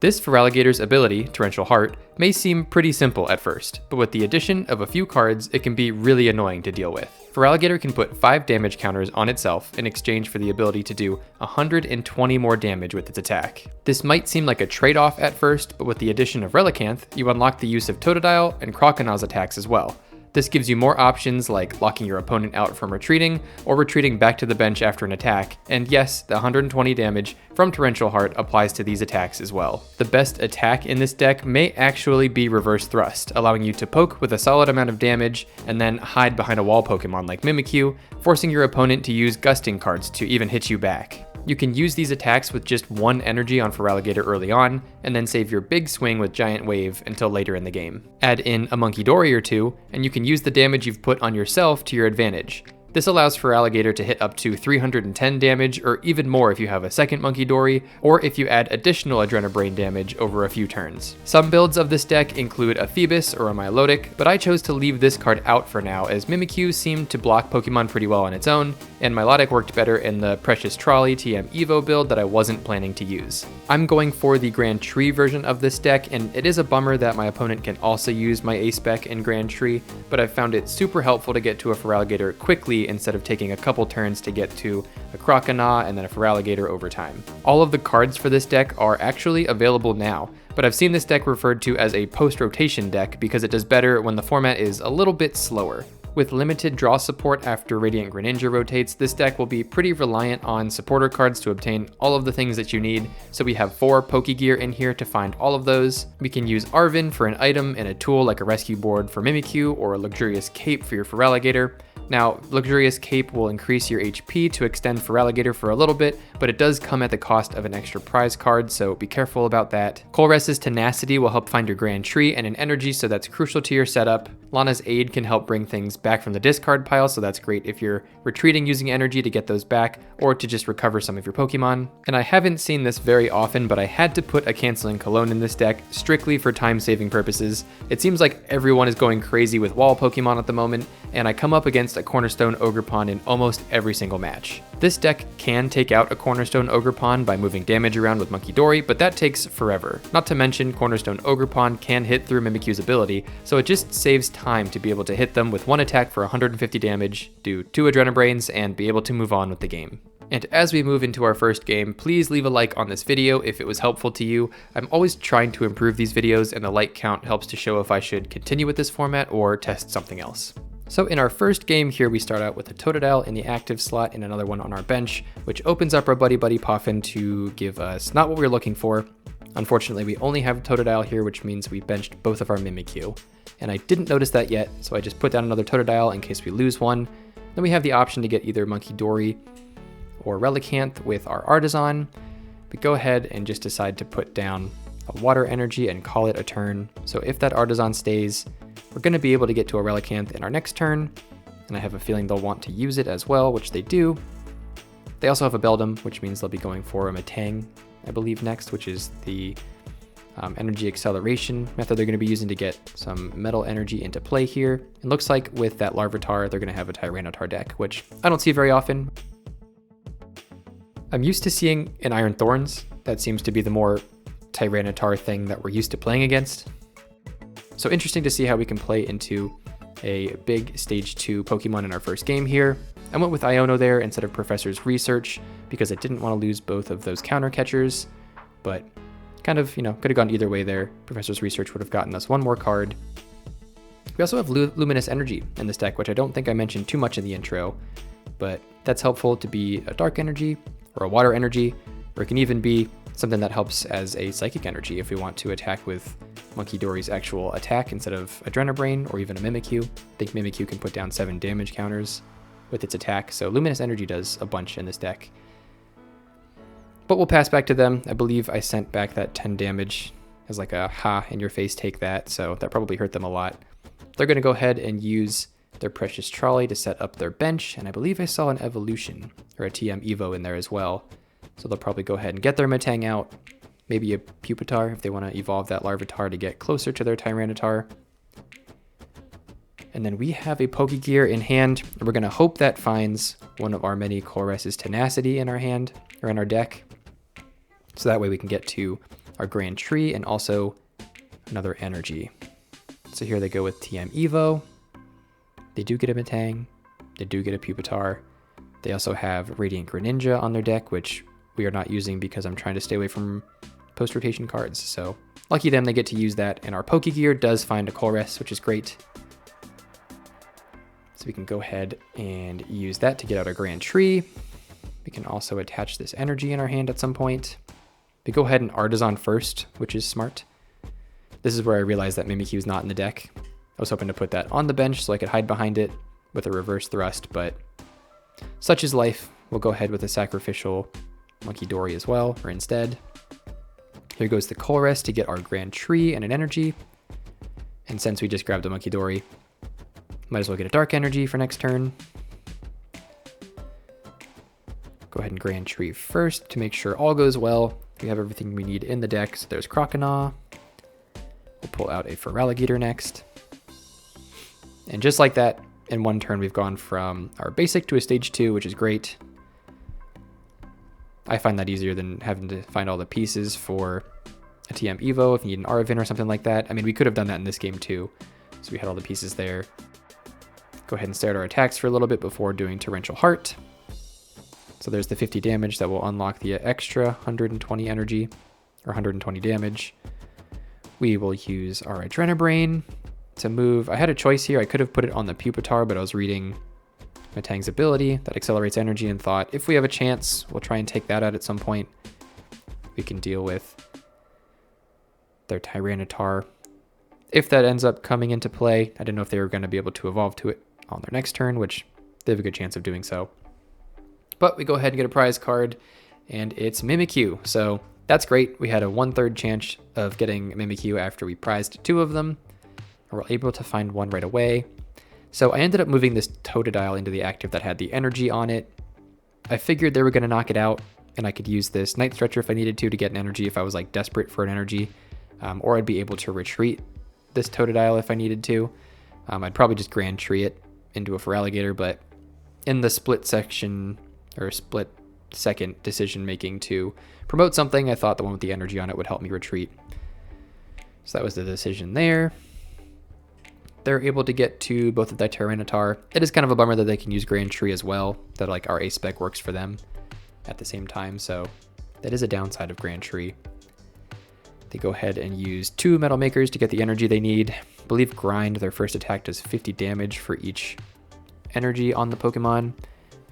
This Feraligatr's ability, Torrential Heart, may seem pretty simple at first, but with the addition of a few cards, it can be really annoying to deal with. Feraligatr can put 5 damage counters on itself in exchange for the ability to do 120 more damage with its attack. This might seem like a trade-off at first, but with the addition of Relicanth, you unlock the use of Totodile and Croconaw's attacks as well. This gives you more options like locking your opponent out from retreating, or retreating back to the bench after an attack, and yes, the 120 damage from Torrential Heart applies to these attacks as well. The best attack in this deck may actually be Reverse Thrust, allowing you to poke with a solid amount of damage and then hide behind a wall Pokemon like Mimikyu, forcing your opponent to use gusting cards to even hit you back. You can use these attacks with just 1 energy on Feraligatr early on, and then save your big swing with Giant Wave until later in the game. Add in a Munkidori or two, and you can use the damage you've put on yourself to your advantage. This allows Feraligatr to hit up to 310 damage, or even more if you have a second Munkidori, or if you add additional Adrenabrain damage over a few turns. Some builds of this deck include a Phoebus or a Milotic, but I chose to leave this card out for now as Mimikyu seemed to block Pokemon pretty well on its own, and Milotic worked better in the Precious Trolley TM Evo build that I wasn't planning to use. I'm going for the Grand Tree version of this deck, and it is a bummer that my opponent can also use my A-Spec in Grand Tree, but I've found it super helpful to get to a Feraligatr quickly instead of taking a couple turns to get to a Croconaw and then a Feraligatr over time. All of the cards for this deck are actually available now, but I've seen this deck referred to as a post-rotation deck because it does better when the format is a little bit slower. With limited draw support after Radiant Greninja rotates, this deck will be pretty reliant on supporter cards to obtain all of the things that you need, so we have 4 Pokégear in here to find all of those. We can use Arven for an item and a tool like a rescue board for Mimikyu or a Luxurious Cape for your Feraligatr. Now, Luxurious Cape will increase your HP to extend Feraligatr for a little bit, but it does come at the cost of an extra prize card, so be careful about that. Colress's Tenacity will help find your Grand Tree and an energy, so that's crucial to your setup. Lana's Aid can help bring things back from the discard pile, so that's great if you're retreating using energy to get those back, or to just recover some of your Pokemon. And I haven't seen this very often, but I had to put a Canceling Cologne in this deck, strictly for time-saving purposes. It seems like everyone is going crazy with wall Pokemon at the moment, and I come up against a Cornerstone Ogerpon in almost every single match. This deck can take out a Cornerstone Ogerpon by moving damage around with Munkidori, but that takes forever. Not to mention, Cornerstone Ogerpon can hit through Mimikyu's ability, so it just saves time to be able to hit them with 1 attack for 150 damage, do 2 Adrenabrains, and be able to move on with the game. And as we move into our first game, please leave a like on this video if it was helpful to you. I'm always trying to improve these videos, and the like count helps to show if I should continue with this format or test something else. So in our first game here, we start out with a Totodile in the active slot and another one on our bench, which opens up our Buddy Poffin to give us not what we were looking for. Unfortunately, we only have Totodile here, which means we benched both of our Mimikyu. And I didn't notice that yet, so I just put down another Totodile in case we lose one. Then we have the option to get either Munkidori or Relicanth with our Artazon. We go ahead and just decide to put down a Water Energy and call it a turn. So if that Artazon stays, we're going to be able to get to a Relicanth in our next turn, and I have a feeling they'll want to use it as well, which they do. They also have a Beldum, which means they'll be going for a Matang, I believe, next, which is the energy acceleration method they're going to be using to get some metal energy into play here. It looks like with that Larvitar, they're going to have a Tyranitar deck, which I don't see very often. I'm used to seeing an Iron Thorns. That seems to be the more Tyranitar thing that we're used to playing against. So interesting to see how we can play into a big Stage 2 Pokemon in our first game here. I went with Iono there instead of Professor's Research because I didn't want to lose both of those counter catchers, but kind of, could have gone either way there. Professor's Research would have gotten us one more card. We also have Luminous Energy in this deck, which I don't think I mentioned too much in the intro, but that's helpful to be a Dark Energy or a Water Energy, or it can even be something that helps as a Psychic Energy if we want to attack with Munkidori's actual attack instead of Adrenabrain or even a Mimikyu. I think Mimikyu can put down 7 damage counters with its attack, so Luminous Energy does a bunch in this deck. But we'll pass back to them. I believe I sent back that 10 damage as like a ha in your face, take that, so that probably hurt them a lot. They're going to go ahead and use their Precious Trolley to set up their bench, and I believe I saw an Evolution or a TM Evo in there as well. So they'll probably go ahead and get their Matang out, maybe a Pupitar if they want to evolve that Larvitar to get closer to their Tyranitar. And then we have a Pokégear in hand, and we're going to hope that finds one of our many Colress's Tenacity in our hand, or in our deck. So that way we can get to our Grand Tree, and also another energy. So here they go with TM Evo. They do get a Metang. They do get a Pupitar. They also have Radiant Greninja on their deck, which we are not using because I'm trying to stay away from post-rotation cards. So lucky them, they get to use that. And our Pokégear does find a Colress, which is great. So we can go ahead and use that to get out our Grand Tree. We can also attach this energy in our hand at some point. We go ahead and Artazon first, which is smart. This is where I realized that Mimikyu is not in the deck. I was hoping to put that on the bench so I could hide behind it with a reverse thrust, but such is life. We'll go ahead with a sacrificial Munkidori as well, or instead. Here goes the Colress to get our Grand Tree and an energy. And since we just grabbed a Munkidori, might as well get a Dark Energy for next turn. Go ahead and Grand Tree first to make sure all goes well. We have everything we need in the deck. So there's Croconaw. We'll pull out a Feraligatr next. And just like that, in one turn, we've gone from our basic to a stage 2, which is great. I find that easier than having to find all the pieces for a TM Evo if you need an Arven or something like that. I mean, we could have done that in this game too. So we had all the pieces there. Go ahead and stare at our attacks for a little bit before doing Torrential Heart. So there's the 50 damage that will unlock the extra 120 energy, or 120 damage. We will use our Adrenabrain to move. I had a choice here. I could have put it on the Pupitar, but I was reading Metang's ability that accelerates energy and thought, if we have a chance, we'll try and take that out at some point. We can deal with their Tyranitar. If that ends up coming into play, I didn't know if they were going to be able to evolve to it on their next turn, which they have a good chance of doing so. But we go ahead and get a prize card, and it's Mimikyu. So that's great. We had a 1/3 chance of getting Mimikyu after we prized 2 of them. And we're able to find one right away. So I ended up moving this Totodile into the active that had the energy on it. I figured they were going to knock it out, and I could use this Night Stretcher if I needed to get an energy if I was like desperate for an energy, or I'd be able to retreat this Totodile if I needed to. I'd probably just Grand Tree it into a Feraligatr, but in the split second decision making to promote something, I thought the one with the energy on it would help me retreat. So that was the decision there. They're able to get to both of the Tyranitar. It is kind of a bummer that they can use Grand Tree as well, that like our A spec works for them at the same time, so that is a downside of Grand Tree. They go ahead and use 2 Metal Makers to get the energy they need. I believe Grind, their first attack, does 50 damage for each energy on the Pokemon,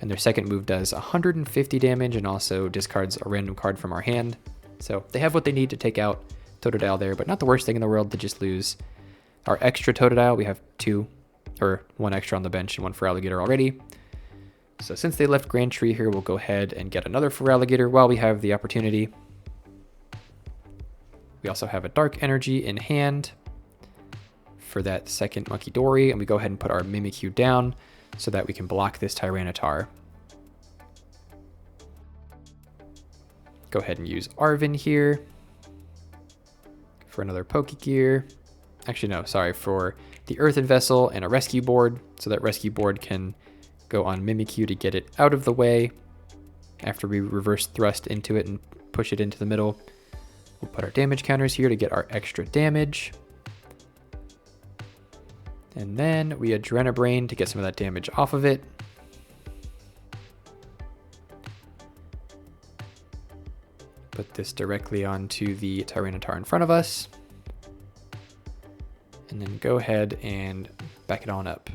and their second move does 150 damage and also discards a random card from our hand. So they have what they need to take out Totodile there, but not the worst thing in the world to just lose our extra Totodile. We have 1 extra on the bench and 1 Feraligatr already. So since they left Grand Tree here, we'll go ahead and get another Feraligatr while we have the opportunity. We also have a Dark Energy in hand for that second Munkidori, and we go ahead and put our Mimikyu down so that we can block this Tyranitar. Go ahead and use Arven here for another Pokégear. Actually, no, sorry, for the Earthen Vessel and a Rescue Board, so that Rescue Board can go on Mimikyu to get it out of the way after we reverse thrust into it and push it into the middle. We'll put our damage counters here to get our extra damage. And then we Adrenabrain to get some of that damage off of it. Put this directly onto the Tyranitar in front of us. And then go ahead and back it on up.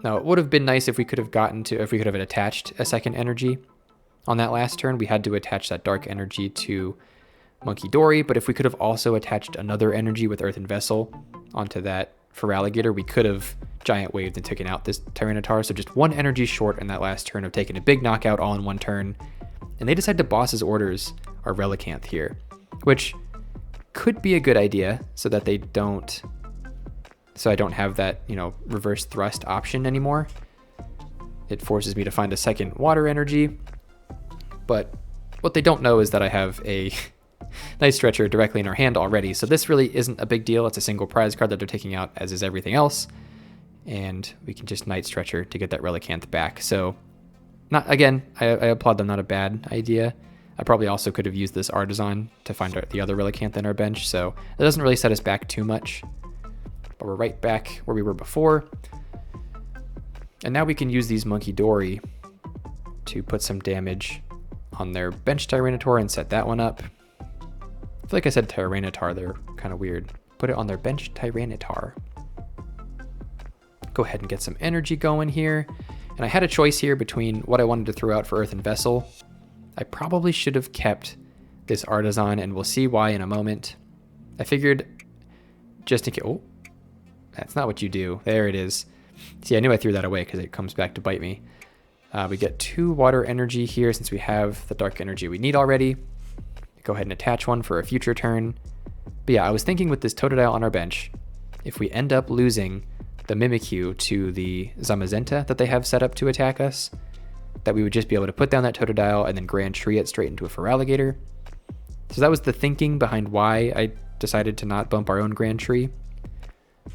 Now, it would have been nice if we could have attached a second energy on that last turn. We had to attach that Dark Energy to Munkidori, but if we could have also attached another energy with Earthen Vessel onto that Feraligatr, we could have Giant Waved and taken out this Tyranitar. So just 1 energy short in that last turn of taking a big knockout all in 1 turn. And they decide to Boss's Orders our Relicanth here, which could be a good idea so that I don't have that, reverse thrust option anymore. It forces me to find a second water energy, but what they don't know is that I have a Night Stretcher directly in our hand already, so this really isn't a big deal. It's a single prize card that they're taking out, as is everything else, and we can just Night Stretcher to get that Relicanth back. So, I applaud them, not a bad idea. I probably also could have used this Artazon to find the other Relicanth in our bench, so that doesn't really set us back too much. But we're right back where we were before. And now we can use these Munkidori to put some damage on their bench Tyranitar and set that one up. I feel like I said Tyranitar, they're kind of weird. Put it on their bench Tyranitar. Go ahead and get some energy going here. And I had a choice here between what I wanted to throw out for Earthen Vessel. I probably should have kept this Artazon, and we'll see why in a moment. I figured just in case... Oh, that's not what you do. There it is. See, I knew I threw that away because it comes back to bite me. We get 2 water energy here since we have the dark energy we need already. Go ahead and attach one for a future turn. But yeah, I was thinking with this Totodile on our bench, if we end up losing the Mimikyu to the Zamazenta that they have set up to attack us, that we would just be able to put down that Totodile and then Grand Tree it straight into a Feraligatr. So that was the thinking behind why I decided to not bump our own Grand Tree.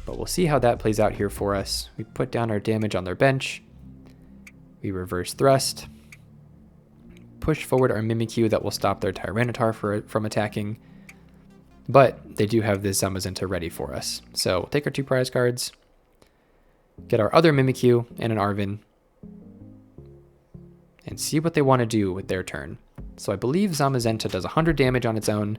But we'll see how that plays out here for us. We put down our damage on their bench. We reverse thrust. Push forward our Mimikyu that will stop their Tyranitar from attacking. But they do have this Zamazenta ready for us. So we'll take our 2 prize cards, get our other Mimikyu and an Arven, and see what they want to do with their turn. So I believe Zamazenta does 100 damage on its own,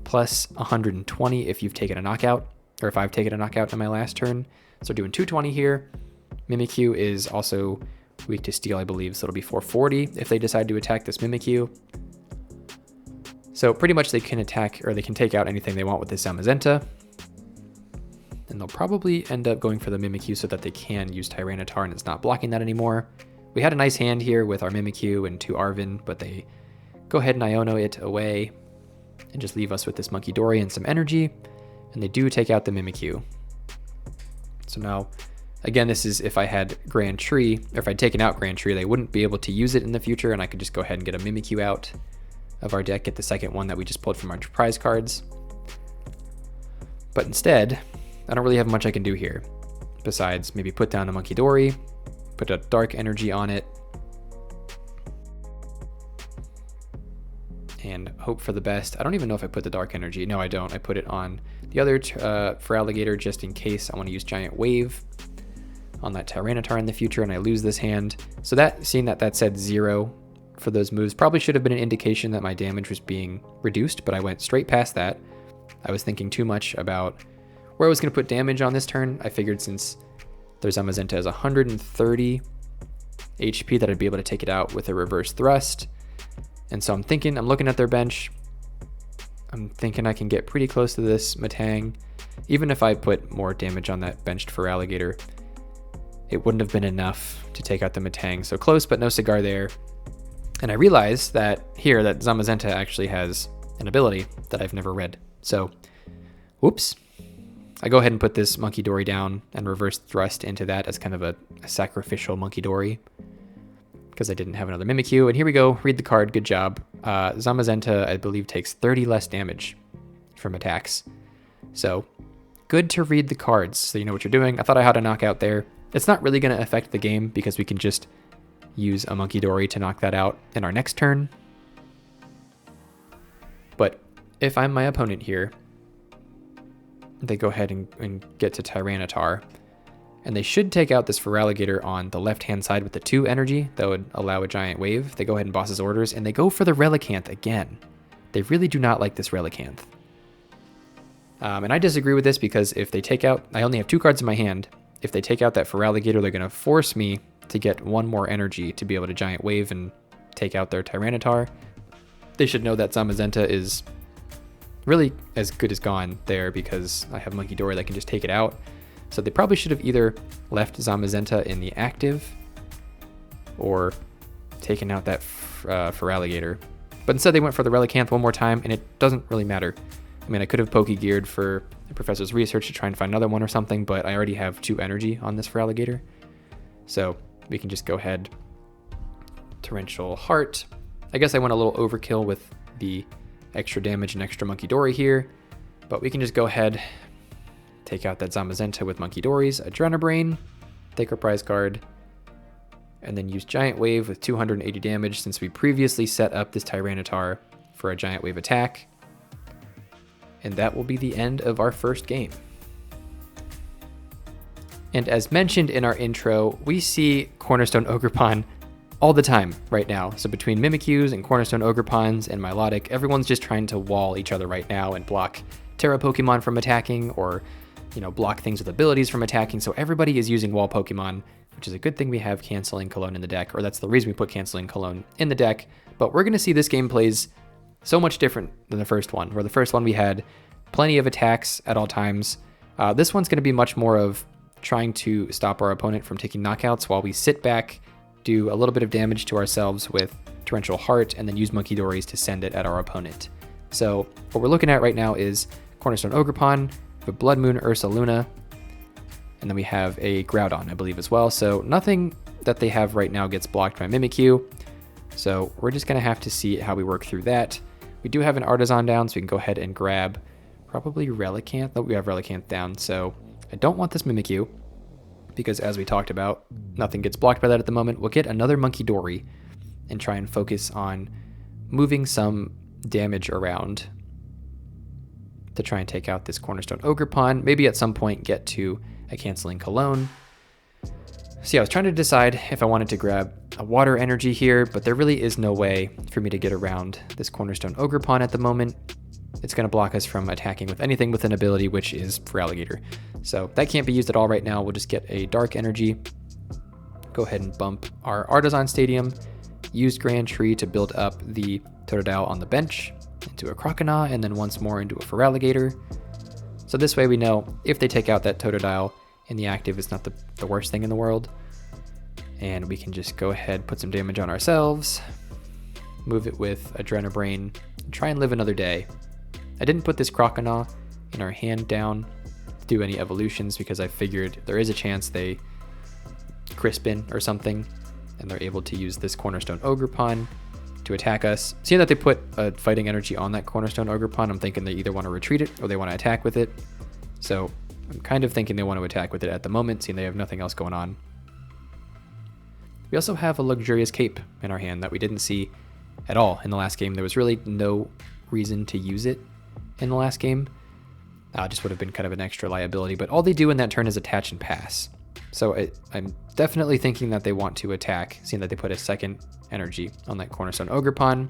plus 120 if you've taken a knockout, or if I've taken a knockout in my last turn. So doing 220 here. Mimikyu is also weak to steel, I believe, so it'll be 440 if they decide to attack this Mimikyu. So pretty much they can attack, or they can take out anything they want with this Zamazenta. And they'll probably end up going for the Mimikyu so that they can use Tyranitar and it's not blocking that anymore. We had a nice hand here with our Mimikyu and 2 Arven, but they go ahead and Iono it away and just leave us with this Munkidori and some energy. And they do take out the Mimikyu. So now, again, this is if I had Grand Tree, or if I'd taken out Grand Tree, they wouldn't be able to use it in the future, and I could just go ahead and get a Mimikyu out of our deck, get the second one that we just pulled from our prize cards. But instead, I don't really have much I can do here, besides maybe put down a Munkidori, put a dark energy on it, and hope for the best. I don't even know if I put the dark energy. No, I don't. I put it on the other Feraligatr just in case I want to use Giant Wave on that Tyranitar in the future and I lose this hand. So that, seeing that said 0 for those moves, probably should have been an indication that my damage was being reduced, but I went straight past that. I was thinking too much about where I was going to put damage on this turn. I figured since their Zamazenta has 130 HP that I'd be able to take it out with a reverse thrust. And so I'm looking at their bench. I'm thinking I can get pretty close to this Matang. Even if I put more damage on that benched Feraligatr, it wouldn't have been enough to take out the Matang. So close, but no cigar there. And I realized that here, that Zamazenta actually has an ability that I've never read. So, whoops. I go ahead and put this Munkidori down and reverse thrust into that as kind of a sacrificial Munkidori, because I didn't have another Mimikyu. And here we go, read the card, good job. Zamazenta, I believe, takes 30 less damage from attacks. So, good to read the cards so you know what you're doing. I thought I had a knockout there. It's not really going to affect the game because we can just use a Munkidori to knock that out in our next turn. But if I'm my opponent here, they go ahead and get to Tyranitar. And they should take out this Feraligatr on the left-hand side with the 2 energy that would allow a Giant Wave. They go ahead and boss his orders, and they go for the Relicanth again. They really do not like this Relicanth. And I disagree with this because if they take out... I only have 2 cards in my hand. If they take out that Feraligatr, they're going to force me to get 1 more energy to be able to Giant Wave and take out their Tyranitar. They should know that Zamazenta is really as good as gone there because I have Munkidori that can just take it out. So they probably should have either left Zamazenta in the active or taken out that Feraligatr. But instead they went for the Relicanth one more time, and it doesn't really matter. I mean, I could have Pokégeared for the Professor's Research to try and find another one or something, but I already have 2 energy on this Feraligatr. So we can just go ahead. Torrential Heart. I guess I went a little overkill with the extra damage and extra Munkidori here, but we can just go ahead, take out that Zamazenta with Munkidori's Adrenabrain, take our prize card, and then use Giant Wave with 280 damage since we previously set up this Tyranitar for a Giant Wave attack. And that will be the end of our first game. And as mentioned in our intro, we see Cornerstone Ogerpon all the time right now. So between Mimikyus and Cornerstone Ogerpons and Milotic, everyone's just trying to wall each other right now and block Terra Pokemon from attacking, or block things with abilities from attacking. So everybody is using wall Pokemon, which is a good thing we have Canceling Cologne in the deck, or that's the reason we put Canceling Cologne in the deck. But we're going to see this game plays so much different than the first one, where the first one we had plenty of attacks at all times. This one's going to be much more of trying to stop our opponent from taking knockouts while we sit back, do a little bit of damage to ourselves with Torrential Heart, and then use Munkidoris to send it at our opponent. So what we're looking at right now is Cornerstone Ogerpon, a Blood Moon Ursaluna, and then we have a Groudon, I believe, as well. So nothing that they have right now gets blocked by Mimikyu. So we're just going to have to see how we work through that. We do have an Artazon down, so we can go ahead and grab probably Relicanth. Oh, we have Relicanth down, so I don't want this Mimikyu, because as we talked about, nothing gets blocked by that at the moment. We'll get another Munkidori and try and focus on moving some damage around to try and take out this Cornerstone Ogerpon. Maybe at some point get to a Canceling Cologne. So yeah, I was trying to decide if I wanted to grab a Water Energy here, but there really is no way for me to get around this Cornerstone Ogerpon at the moment. It's going to block us from attacking with anything with an ability, which is Feraligatr. So that can't be used at all right now. We'll just get a Dark Energy. Go ahead and bump our Artazon Stadium. Use Grand Tree to build up the Totodile on the bench into a Croconaw, and then once more into a Feraligatr. So this way we know if they take out that Totodile in the active, it's not the worst thing in the world. And we can just go ahead, put some damage on ourselves, move it with Adrenabrain, and try and live another day. I didn't put this Croconaw in our hand down to do any evolutions because I figured there is a chance they Crispin or something, and they're able to use this Cornerstone Ogerpon to attack us. Seeing that they put a Fighting Energy on that Cornerstone Ogerpon, I'm thinking they either want to retreat it or they want to attack with it. So I'm kind of thinking they want to attack with it at the moment, seeing they have nothing else going on. We also have a Luxurious Cape in our hand that we didn't see at all in the last game. There was really no reason to use it in the last game. Just would have been kind of an extra liability, but all they do in that turn is attach and pass. So I'm definitely thinking that they want to attack, seeing that they put a second energy on that Cornerstone Ogerpon.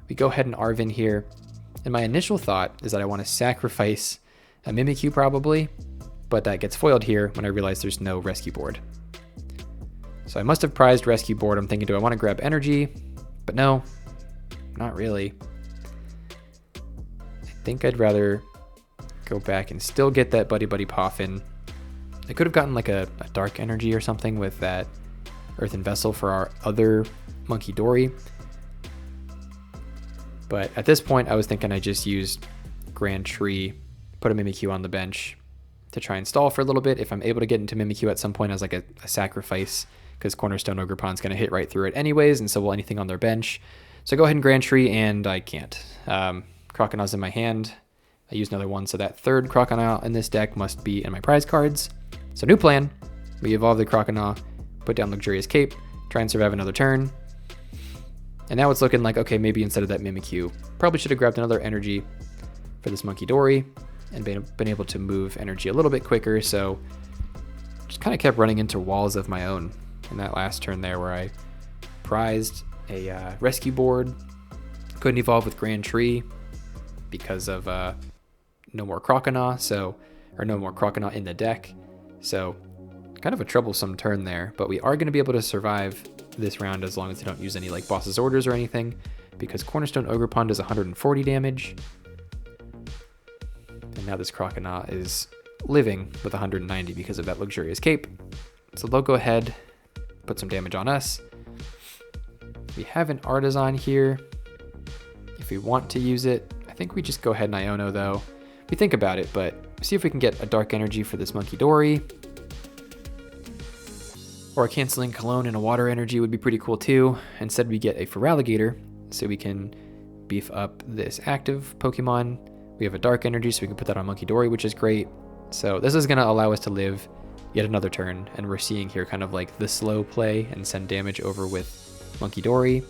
We go ahead and Arven here, and my initial thought is that I want to sacrifice a Mimikyu probably, but that gets foiled here when I realize there's no rescue board. So I must have prized rescue board. I'm thinking, do I want to grab energy? But no, not really. I think I'd rather go back and still get that Buddy Buddy Poffin. I could have gotten like a Dark Energy or something with that Earthen Vessel for our other Munkidori. But at this point, I was thinking I just used Grand Tree, put a Mimikyu on the bench to try and stall for a little bit. If I'm able to get into Mimikyu at some point as like a sacrifice, because Cornerstone Ogerpon's going to hit right through it anyways, and so will anything on their bench. So go ahead and Grand Tree, and I can't. Croconaw's in my hand. I used another one, so that third Croconaw in this deck must be in my prize cards. So new plan. We evolve the Croconaw, put down Luxurious Cape, try and survive another turn. And now it's looking like, okay, maybe instead of that Mimikyu, probably should have grabbed another energy for this Munkidori and been able to move energy a little bit quicker. So just kind of kept running into walls of my own in that last turn there where I prized a rescue board, couldn't evolve with Grand Tree because of no more Croconaw, or no more Croconaw in the deck. So kind of a troublesome turn there, but we are going to be able to survive this round as long as they don't use any like boss's orders or anything, because Cornerstone Ogerpon does 140 damage. And now this Croconaw is living with 190 because of that Luxurious Cape. So they'll go ahead, put some damage on us. We have an Artazon here. If we want to use it, I think we just go ahead and Iono though. We think about it, but see if we can get a Dark Energy for this Munkidori. Or a Canceling Cologne and a Water Energy would be pretty cool too. Instead we get a Feraligatr, so we can beef up this active Pokemon. We have a Dark Energy, so we can put that on Munkidori, which is great. So this is going to allow us to live yet another turn, and we're seeing here kind of like the slow play and send damage over with Munkidori.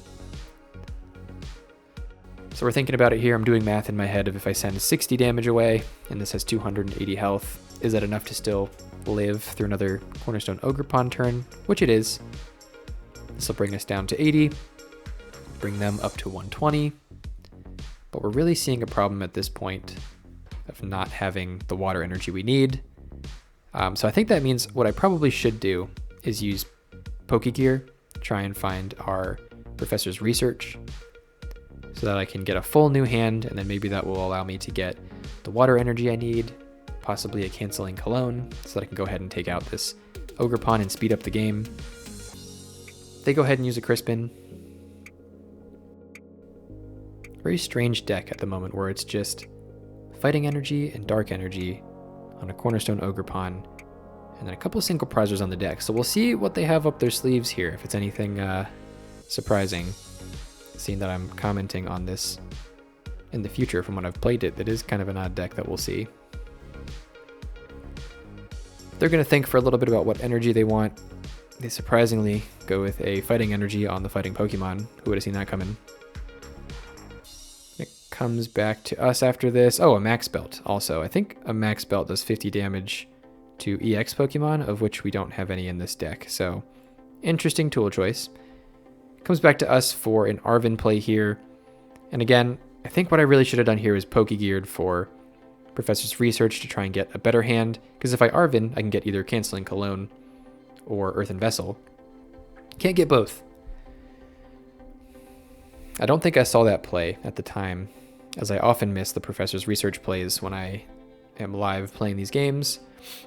So we're thinking about it here. I'm doing math in my head of if I send 60 damage away, and this has 280 health, is that enough to still live through another Cornerstone Ogerpon turn? Which it is. This will bring us down to 80, bring them up to 120. But we're really seeing a problem at this point of not having the water energy we need. So I think that means what I probably should do is use Pokégear, try and find our Professor's Research, so that I can get a full new hand, and then maybe that will allow me to get the water energy I need, possibly a Canceling Cologne, so that I can go ahead and take out this Ogerpon and speed up the game. They go ahead and use a Crispin. Very strange deck at the moment where it's just Fighting Energy and Dark Energy on a Cornerstone Ogerpon, and then a couple of single prizers on the deck. So we'll see what they have up their sleeves here, if it's anything surprising. Seeing that I'm commenting on this in the future from when I've played it, that is kind of an odd deck that we'll see. They're going to think for a little bit about what energy they want. They surprisingly go with a Fighting Energy on the Fighting Pokemon. Who would have seen that coming? It comes back to us after this. Oh, a Max Belt also. I think a Max Belt does 50 damage to EX Pokemon, of which we don't have any in this deck. So, interesting tool choice. Comes back to us for an Arven play here. And again, I think what I really should have done here is Pokegeared for Professor's Research to try and get a better hand. Because if I Arven, I can get either Canceling Cologne or Earthen Vessel. Can't get both. I don't think I saw that play at the time, as I often miss the Professor's Research plays when I am live playing these games.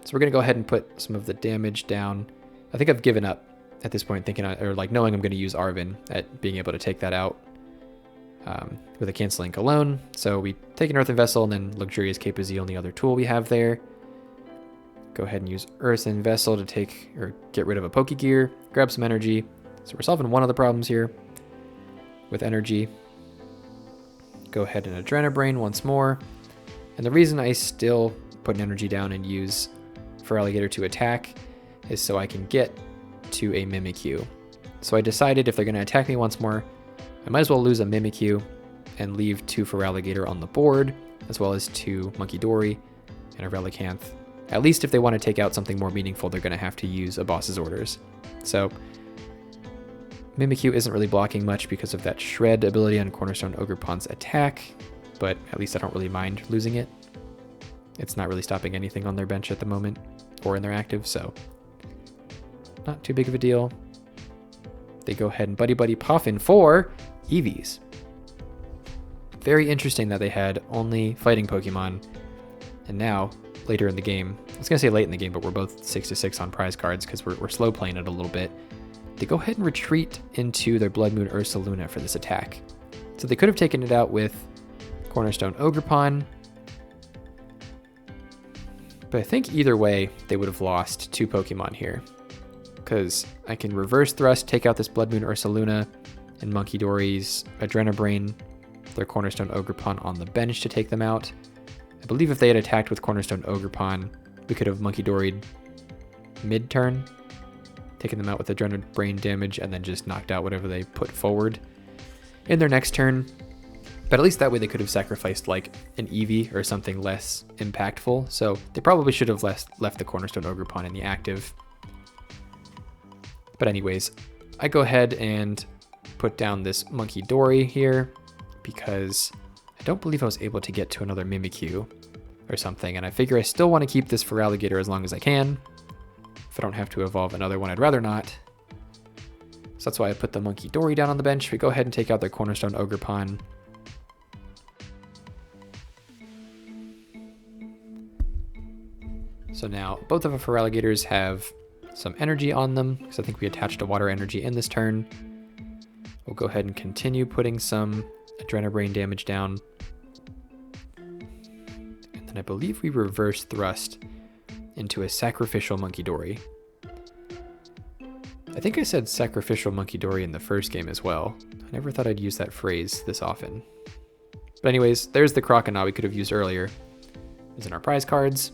So we're going to go ahead and put some of the damage down. I think I've given up at this point, thinking, or like knowing I'm going to use Arven at being able to take that out with a Canceling Cologne. So we take an Earthen Vessel, and then Luxurious Cape is the only other tool we have there. Go ahead and use Earthen Vessel to take or get rid of a Pokegear, grab some energy. So we're solving one of the problems here with energy. Go ahead and Adrenabrain once more. And the reason I still put an energy down and use Feraligatr to attack is so I can get to a Mimikyu. So I decided if they're going to attack me once more, I might as well lose a Mimikyu and leave 2 Feraligatr on the board, as well as 2 Munkidori and a Relicanth. At least if they want to take out something more meaningful, they're going to have to use a boss's orders. So Mimikyu isn't really blocking much because of that Shred ability on Cornerstone Ogerpon's attack, but at least I don't really mind losing it. It's not really stopping anything on their bench at the moment, or in their active, so not too big of a deal. They go ahead and Buddy Puffin for Eevees. Very interesting that they had only fighting Pokemon, and now, later in the game, I was going to say late in the game, but we're both 6-6 on prize cards because we're slow playing it a little bit. They go ahead and retreat into their Blood Moon Ursaluna for this attack. So they could have taken it out with Cornerstone Ogerpon, but I think either way, they would have lost 2 Pokemon here. Because I can Reverse Thrust, take out this Blood Moon Ursaluna, and Munkidori's Adrenabrain, their Cornerstone Ogerpon on the bench to take them out. I believe if they had attacked with Cornerstone Ogerpon, we could have Munkidori'd mid-turn, taken them out with Adrenabrain damage, and then just knocked out whatever they put forward in their next turn. But at least that way they could have sacrificed like an Eevee or something less impactful. So they probably should have left the Cornerstone Ogerpon in the active. But anyways, I go ahead and put down this Munkidori here because I don't believe I was able to get to another Mimikyu or something. And I figure I still want to keep this Feraligatr as long as I can. If I don't have to evolve another one, I'd rather not. So that's why I put the Munkidori down on the bench. We go ahead and take out their Cornerstone Ogerpon. So now both of our Feraligatrs have some energy on them, because I think we attached a water energy in this turn. We'll go ahead and continue putting some Adrenabrain damage down. And then I believe we Reverse Thrust into a Sacrificial Munkidori. I think I said Sacrificial Munkidori in the first game as well. I never thought I'd use that phrase this often. But anyways, there's the Croconaw we could have used earlier. It's in our prize cards.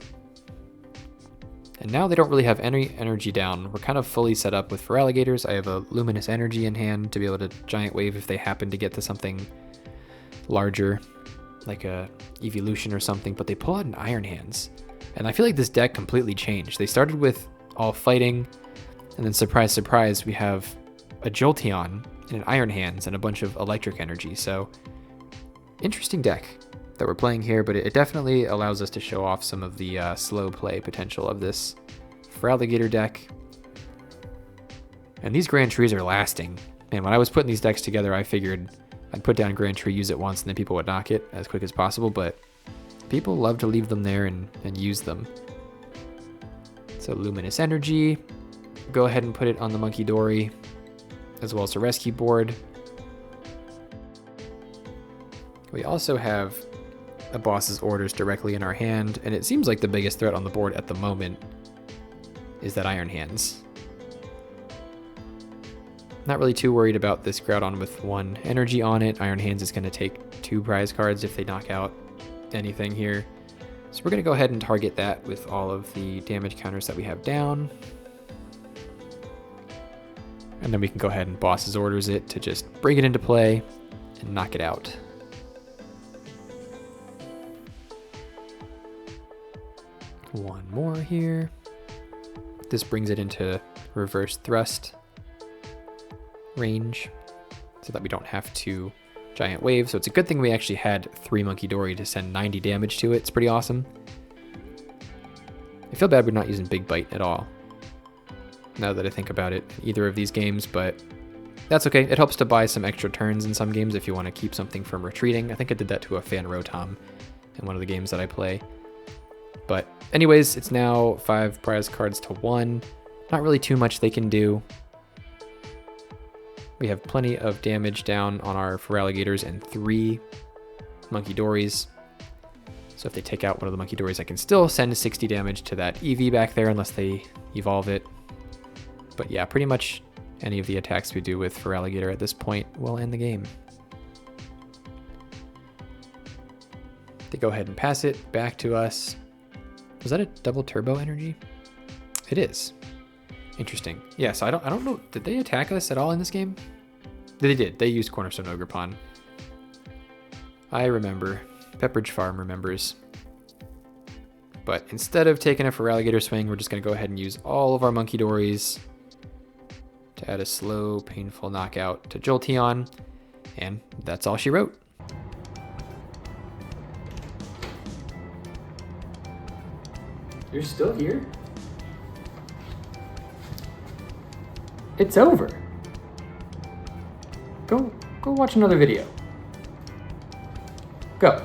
And now they don't really have any energy down. We're kind of fully set up with Feraligatrs. I have a Luminous Energy in hand to be able to Giant Wave if they happen to get to something larger, like a evolution or something, but they pull out an Iron Hands. And I feel like this deck completely changed. They started with all fighting, and then surprise, surprise, we have a Jolteon and an Iron Hands and a bunch of electric energy. So interesting deck that we're playing here, but it definitely allows us to show off some of the slow play potential of this Feraligatr deck. And these Grand Trees are lasting. And when I was putting these decks together, I figured I'd put down Grand Tree, use it once, and then people would knock it as quick as possible, but people love to leave them there and use them. So Luminous Energy, go ahead and put it on the Munkidori, as well as the rescue board. We also have a boss's orders directly in our hand, and it seems like the biggest threat on the board at the moment is that Iron Hands. Not really too worried about this Groudon with 1 energy on it. Iron Hands is going to take 2 prize cards if they knock out anything here. So we're going to go ahead and target that with all of the damage counters that we have down. And then we can go ahead and boss's orders it to just bring it into play and knock it out. One more here. This brings it into reverse thrust range so that we don't have to giant wave. So it's a good thing we actually had 3 Munkidori to send 90 damage to it. It's pretty awesome. I feel bad we're not using Big Bite at all, now that I think about it, either of these games, but that's okay. It helps to buy some extra turns in some games if you want to keep something from retreating. I think I did that to a Fan Rotom in one of the games that I play. But anyways, it's now 5 prize cards to 1. Not really too much they can do. We have plenty of damage down on our Feraligatrs and 3 Munkidoris. So if they take out one of the Munkidoris, I can still send 60 damage to that EV back there unless they evolve it. But yeah, pretty much any of the attacks we do with Feraligatr at this point will end the game. They go ahead and pass it back to us. Was that a double turbo energy? It is. Interesting. Yeah, so I don't know. Did they attack us at all in this game? They did. They used Cornerstone Ogerpon. I remember. Pepperidge Farm remembers. But instead of taking a Feraligatr swing, we're just going to go ahead and use all of our Munkidoris to add a slow, painful knockout to Jolteon. And that's all she wrote. You're still here? It's over. Go watch another video. Go.